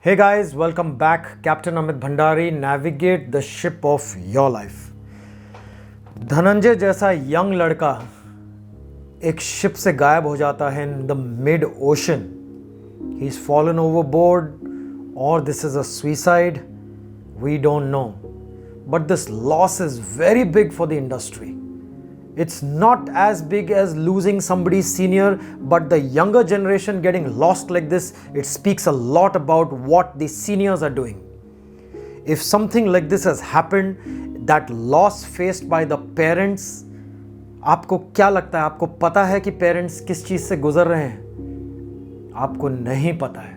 Hey guys, welcome back. Captain Amit Bhandari, navigate the ship of your life. Dhananjay जैसा young लड़का एक ship से गायब हो जाता है in the mid ocean. He's fallen overboard or this is a suicide. We don't know. But this loss is very big for the industry. It's not as big as losing somebody senior, but the younger generation getting lost like this, it speaks a lot about what the seniors are doing. If something like this has happened, that loss faced by the parents, आपको क्या लगता है? आपको पता है कि parents किस चीज से गुजर रहे हैं? आपको नहीं पता है.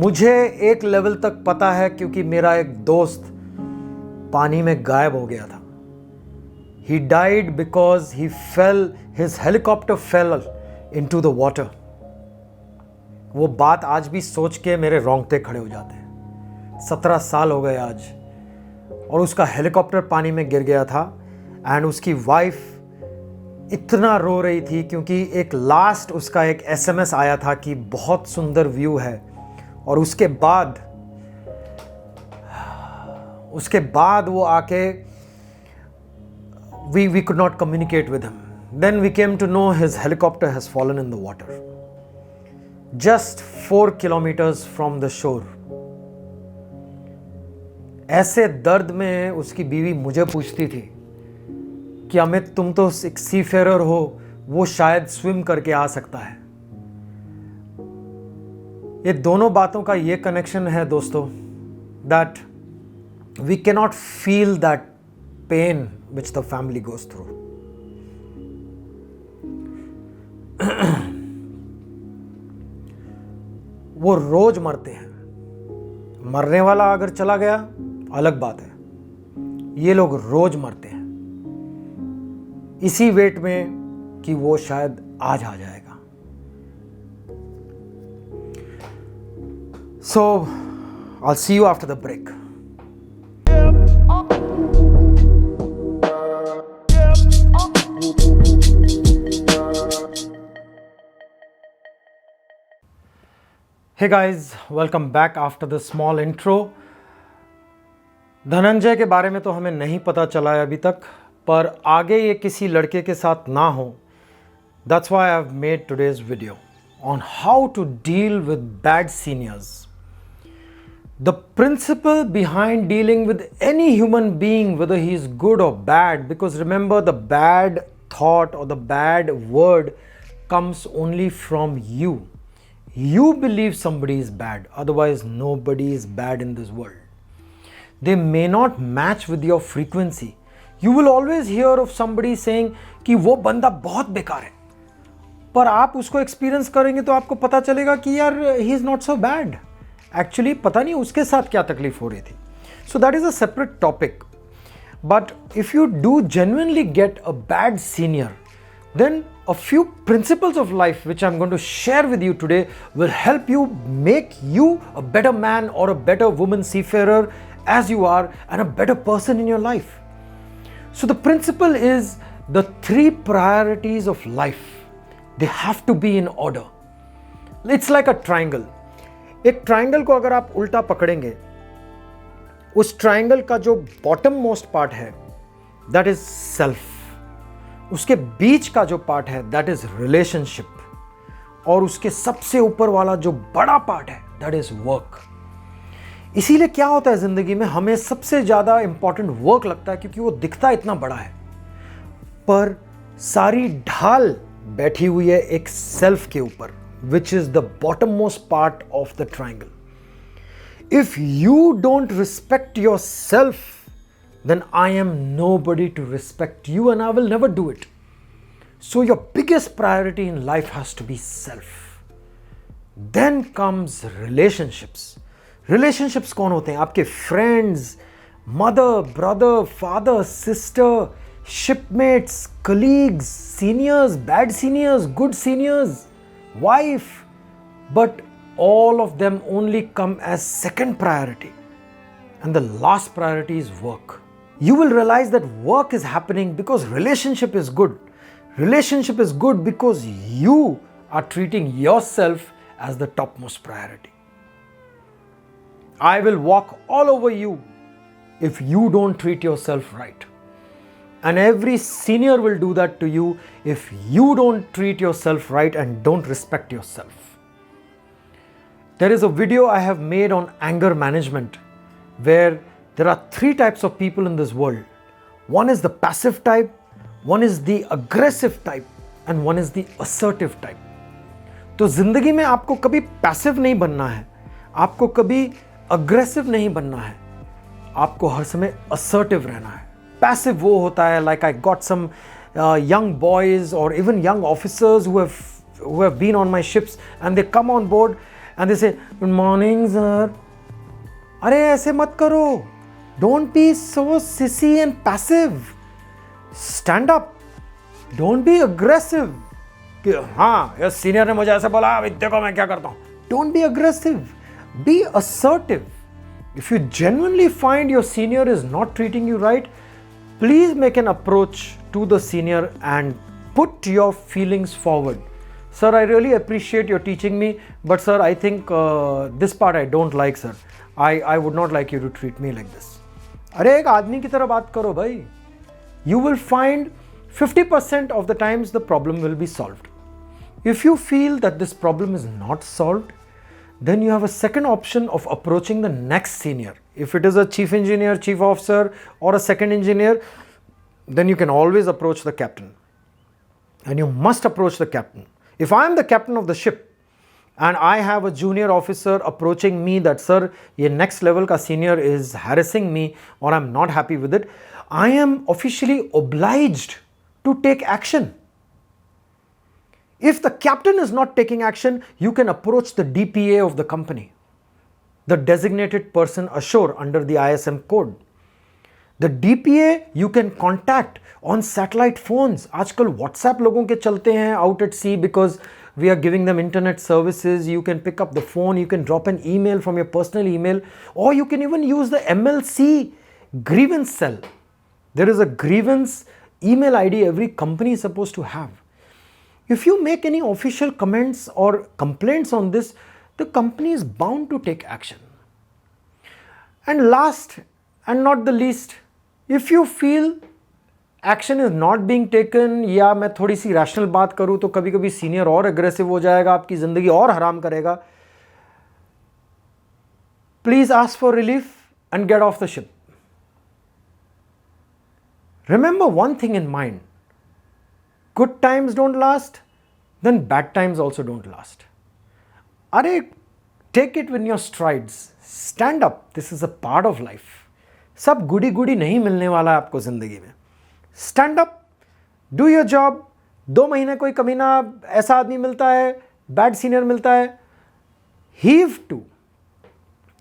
मुझे एक लेवल तक पता है क्योंकि मेरा एक दोस्त पानी में गायब हो गया था. He died because his helicopter fell into the water. वो बात आज भी सोच के मेरे रोंगटे खड़े हो जाते हैं. 17 साल हो गए आज और उसका हेलीकॉप्टर पानी में गिर गया था एंड उसकी वाइफ इतना रो रही थी क्योंकि एक लास्ट उसका एक SMS आया था कि बहुत सुंदर व्यू है और उसके बाद वो आके we could not communicate with him. Then we came to know his helicopter has fallen in the water. Just 4 kilometers from the shore. ऐसे दर्द में उसकी बीवी मुझे पूछती थी कि अमित तुम तो एक सीफेरर हो, वो शायद स्विम करके आ सकता है. ये दोनों बातों का ये कनेक्शन है दोस्तों, that we cannot feel that pain which the family goes through. वो रोज मरते हैं. मरने वाला अगर चला गया अलग बात है, ये लोग रोज मरते हैं इसी वेट में कि वो शायद आज आ जाएगा. So I'll see you after the break. Hey guys, welcome back after the small intro. Dhananjay के बारे में तो हमें नहीं पता चला है अभी तक, पर आगे ये किसी लड़के के साथ ना हो. That's why I've made today's video on how to deal with bad seniors. The principle behind dealing with any human being, whether he is good or bad, because remember the bad thought or the bad word comes only from you. You believe somebody is bad, otherwise nobody is bad in this world. They may not match with your frequency. You will always hear of somebody saying कि वो बंदा बहुत बेकार है, पर आप उसको experience करेंगे तो आपको पता चलेगा कि यार he is not so bad. Actually पता नहीं उसके साथ क्या तकलीफ हो रही थी. So that is a separate topic. But if you do genuinely get a bad senior, then a few principles of life which I'm going to share with you today will help you make you a better man or a better woman seafarer as you are and a better person in your life. So the principle is the 3 priorities of life. They have to be in order. It's like a triangle. एक triangle को अगर आप उल्टा पकड़ेंगे, उस triangle का जो bottom most part है that is self. उसके बीच का जो पार्ट है दैट इज रिलेशनशिप, और उसके सबसे ऊपर वाला जो बड़ा पार्ट है दैट इज वर्क. इसीलिए क्या होता है जिंदगी में, हमें सबसे ज्यादा इंपॉर्टेंट वर्क लगता है क्योंकि वो दिखता इतना बड़ा है, पर सारी ढाल बैठी हुई है एक सेल्फ के ऊपर, which is the bottom most part of the triangle. If you don't respect your self, then I am nobody to respect you and I will never do it. So your biggest priority in life has to be self. Then comes relationships. Relationships कौन होते हैं? आपके friends, mother, brother, father, sister, shipmates, colleagues, seniors, bad seniors, good seniors, wife. But all of them only come as second priority. And the last priority is work. You will realize that work is happening because relationship is good. Relationship is good because you are treating yourself as the topmost priority. I will walk all over you if you don't treat yourself right. And every senior will do that to you if you don't treat yourself right and don't respect yourself. There is a video I have made on anger management where there are 3 types of people in this world. One is the passive type, one is the aggressive type, and one is the assertive type. तो जिंदगी में आपको कभी passive नहीं बनना है, आपको कभी अग्रेसिव नहीं बनना है, आपको हर समय असर्टिव रहना है. पैसिव वो होता है, like I got some young boys or even young officers who have been on my ships and they come on board and they say, "Good morning, sir." अरे ऐसे मत करो. Don't be so sissy and passive. Stand up. Don't be aggressive. कि हाँ ये senior ने मुझे ऐसे बोला, अभी देखो मैं क्या करता हूँ. Don't be aggressive. Be assertive. If you genuinely find your senior is not treating you right, please make an approach to the senior and put your feelings forward. Sir, I really appreciate your teaching me, but sir, I think this part I don't like, sir. I would not like you to treat me like this. अरे एक आदमी की तरह बात करो भाई. You will find 50% of the times the problem will be solved. If you feel that this problem is not solved, then you have a second option of approaching the next senior. If it is a chief engineer, chief officer, or a second engineer, then you can always approach the captain. And you must approach the captain. If I am the captain of the ship and I have a junior officer approaching me that, sir, ye next level ka senior is harassing me or I'm not happy with it, I am officially obliged to take action. If the captain is not taking action, you can approach the DPA of the company, the designated person ashore under the ISM code. The DPA you can contact on satellite phones. आजकल WhatsApp लोगों के चलते हैं out at sea because we are giving them internet services. You can pick up the phone, you can drop an email from your personal email, or you can even use the MLC grievance cell. There is a grievance email ID every company is supposed to have. If you make any official comments or complaints on this, the company is bound to take action. And last and not the least, if you feel action is not being taken, या मैं थोड़ी सी rational बात करूँ तो कभी कभी senior और aggressive हो जाएगा, आपकी ज़िंदगी और हराम करेगा, please ask for relief and get off the ship. Remember one thing in mind, good times don't last, then bad times also don't last. Arey, take it in your strides. Stand up. This is a part of life. सब गुडी गुडी नहीं मिलने वाला है आपको जिंदगी में. Stand up, do your job. 2 महीने कोई कमीना ऐसा आदमी मिलता है, bad senior मिलता है. Heave to.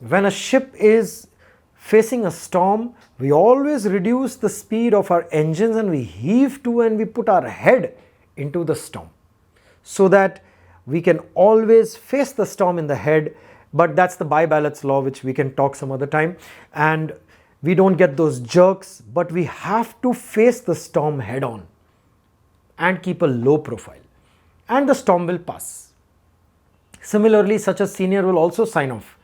When a ship is facing a storm, we always reduce the speed of our engines and we heave to and we put our head into the storm so that we can always face the storm in the head. But that's the Bibalot's law, which we can talk some other time, and we don't get those jerks, but we have to face the storm head on and keep a low profile, and the storm will pass. Similarly, such a senior will also sign off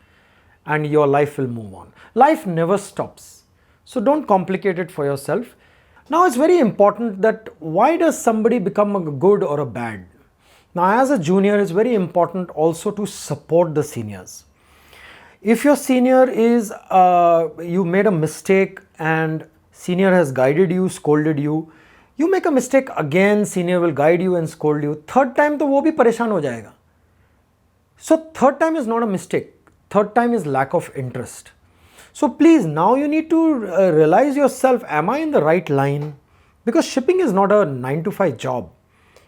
and your life will move on. Life never stops. So don't complicate it for yourself. Now it's very important that why does somebody become a good or a bad? Now as a junior, it's very important also to support the seniors. If your senior is, you made a mistake and senior has guided you, scolded you, you make a mistake again, senior will guide you and scold you. Third time तो वो भी परेशान हो जाएगा. So third time is not a mistake. Third time is lack of interest. So please, now you need to realize yourself, am I in the right line? Because shipping is not a 9 to 5 job.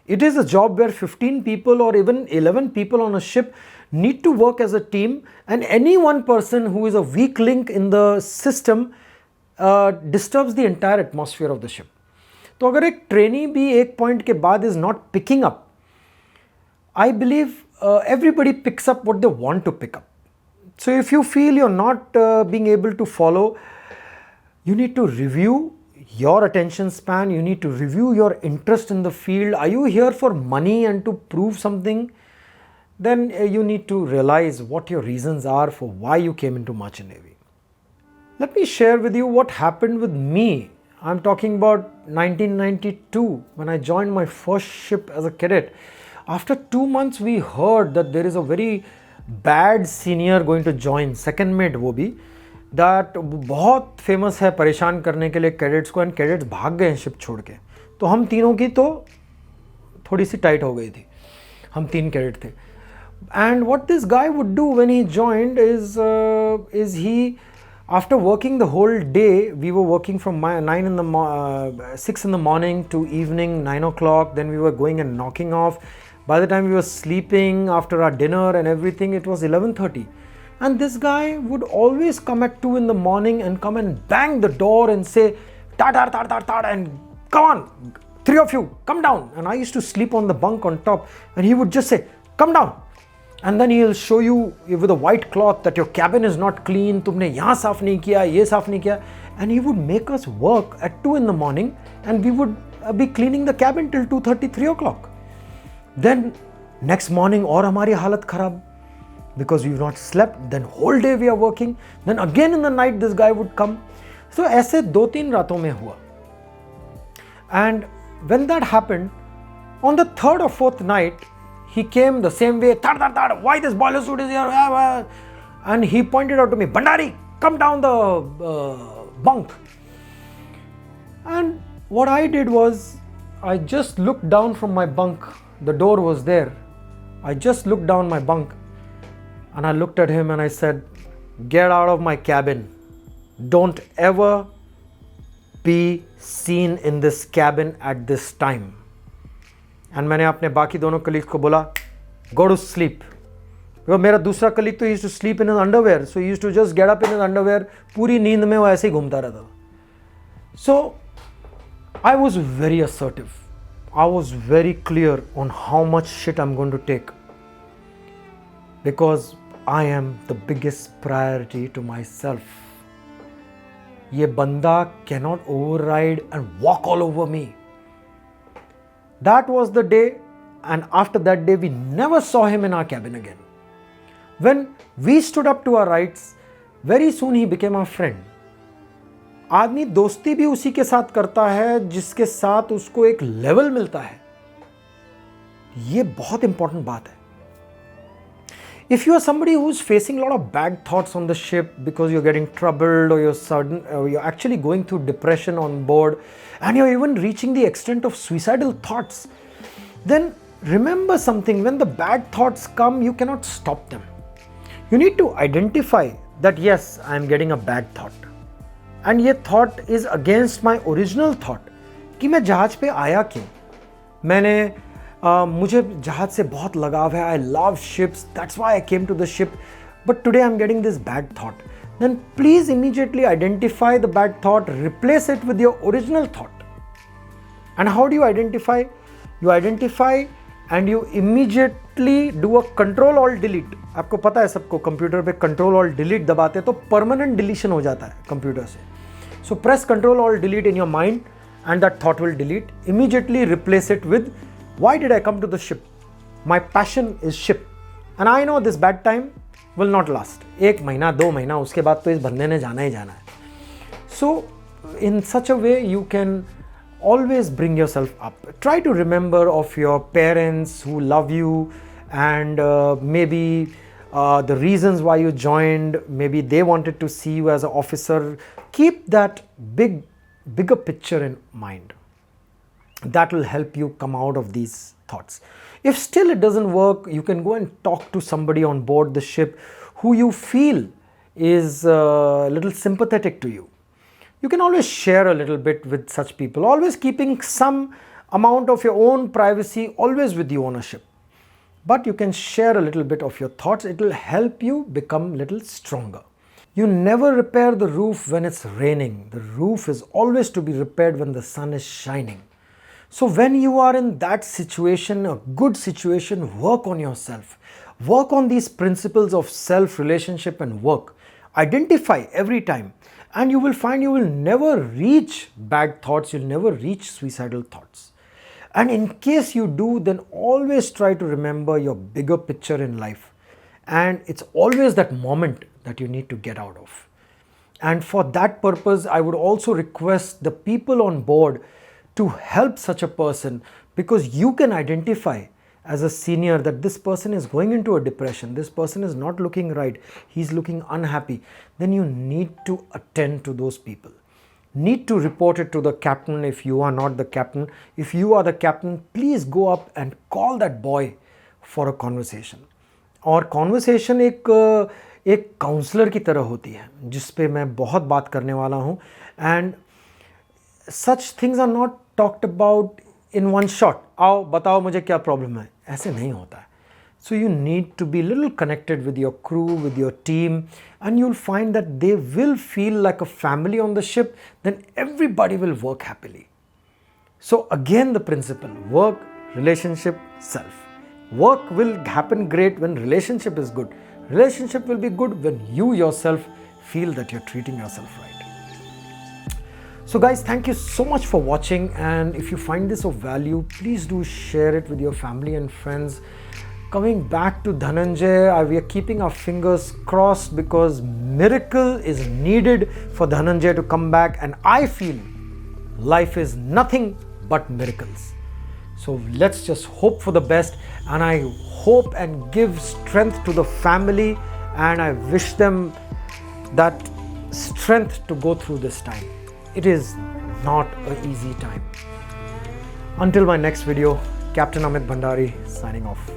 It is a job where 15 people or even 11 people on a ship need to work as a team, and any one person who is a weak link in the system disturbs the entire atmosphere of the ship. तो अगर एक trainee भी एक point के बाद is not picking up, I believe everybody picks up what they want to pick up. So if you feel you're not being able to follow, you need to review your attention span, you need to review your interest in the field. Are you here for money and to prove something? then you need to realize what your reasons are for why you came into Merchant Navy. Let me share with you what happened with me. I'm talking about 1992 when I joined my first ship as a cadet. After 2 months we heard that there is a very bad senior going to join, second mate वो भी, that बहुत famous है परेशान करने के लिए cadets को, and cadets भाग गए हैं शिप छोड़ के. तो हम तीनों की तो थोड़ी सी टाइट हो गई थी, हम 3 कैडेट थे. And what this guy would do when he joined is he, after working the whole day, we were working from 6 in the morning to evening 9 o'clock, then we were going and knocking off. By the time we were sleeping after our dinner and everything, it was 11:30. And this guy would always come at 2 in the morning and come and bang the door and say, "Tar, tar, tar, tar, tar, and come on, 3 of you, come down." And I used to sleep on the bunk on top, and he would just say, "Come down." And then he'll show you with a white cloth that your cabin is not clean, तुमने यहाँ साफ नहीं किया, ये साफ नहीं किया. And he would make us work at 2 in the morning, and we would be cleaning the cabin till 2:30, 3 o'clock. Then next morning और हमारी हालत खराब, because we've not slept. Then whole day we are working. Then again in the night this guy would come. So ऐसे 2-3 रातों में हुआ. And when that happened, on the 3rd or 4th night, he came the same way, "Thad, thad, thad, why this boiler suit is here?" And he pointed out to me, "Bandari, come down the bunk." And what I did was, I just looked down from my bunk. The door was there. I just looked down my bunk and I looked at him and I said, "Get out of my cabin. Don't ever be seen in this cabin at this time." And मैंने अपने बाकी दोनों colleagues को बोला, "go to sleep." मेरा दूसरा colleague तो used to sleep in his underwear, so used to just get up in his underwear. पूरी नींद में वो ऐसे ही घूमता रहता. So I was very assertive. I was very clear on how much shit I am going to take, because I am the biggest priority to myself. ये बंदा cannot override and walk all over me. That was the day, and after that day we never saw him in our cabin again. When we stood up to our rights, very soon he became our friend. आदमी दोस्ती भी उसी के साथ करता है जिसके साथ उसको एक लेवल मिलता है. ये बहुत इंपॉर्टेंट बात है. If you are somebody who's facing a lot of bad thoughts on the ship because you're getting troubled, or you're actually going through depression on board, and you're even reaching the extent of suicidal thoughts, then remember something: when the bad thoughts come, you cannot stop them. You need to identify that, yes, I am getting a bad thought, and ये thought is against my original thought कि मैं जहाज पे आया क्यों. मुझे जहाज से बहुत लगाव है. I love ships, that's why I came to the ship, but today I'm getting this bad thought. Then please immediately identify the bad thought, replace it with your original thought. And how do you identify? You identify and you immediately do a Control Alt Delete. आपको पता है सबको, computer पे Control Alt Delete दबाते हैं तो permanent deletion हो जाता है कंप्यूटर से. So press Control Alt Delete in your mind and that thought will delete. Immediately replace it with, why did I come to the ship? My passion is ship. And I know this bad time will not last. 1 महीना 2 महीना उसके बाद तो इस बंदे ने जाना ही जाना है. So in such a way you can always bring yourself up. Try to remember of your parents who love you, and maybe the reasons why you joined. Maybe they wanted to see you as an officer. Keep that bigger picture in mind. That will help you come out of these thoughts. If still it doesn't work, you can go and talk to somebody on board the ship who you feel is a little sympathetic to you. You can always share a little bit with such people, always keeping some amount of your own privacy always with you on a ship. But you can share a little bit of your thoughts. It will help you become a little stronger. You never repair the roof when it's raining. The roof is always to be repaired when the sun is shining. So when you are in that situation, a good situation, work on yourself. Work on these principles of self, relationship and work. Identify every time, and you will find you will never reach bad thoughts, you'll never reach suicidal thoughts. And in case you do, then always try to remember your bigger picture in life. And it's always that moment that you need to get out of. And for that purpose, I would also request the people on board to help such a person, because you can identify as a senior that this person is going into a depression, this person is not looking right, he's looking unhappy. Then you need to attend to those people. Need to report it to the captain if you are not the captain. If you are the captain, please go up and call that boy for a conversation. और conversation एक counsellor की तरह होती है जिस पे मैं बहुत बात करने वाला हूँ. And such things are not talked about in one shot. आओ बताओ मुझे क्या प्रॉब्लम है, ऐसे नहीं होता है. So you need to be a little connected with your crew, with your team, and you'll find that they will feel like a family on the ship. Then everybody will work happily. So again, the principle: work, relationship, self. Work will happen great when relationship is good. Relationship will be good when you yourself feel that you're treating yourself right. So guys, thank you so much for watching, and if you find this of value, please do share it with your family and friends. Coming back to Dhananjay, we are keeping our fingers crossed, because miracle is needed for Dhananjay to come back, and I feel life is nothing but miracles. So let's just hope for the best, and I hope and give strength to the family, and I wish them that strength to go through this time. It is not an easy time. Until my next video, Captain Amit Bhandari signing off.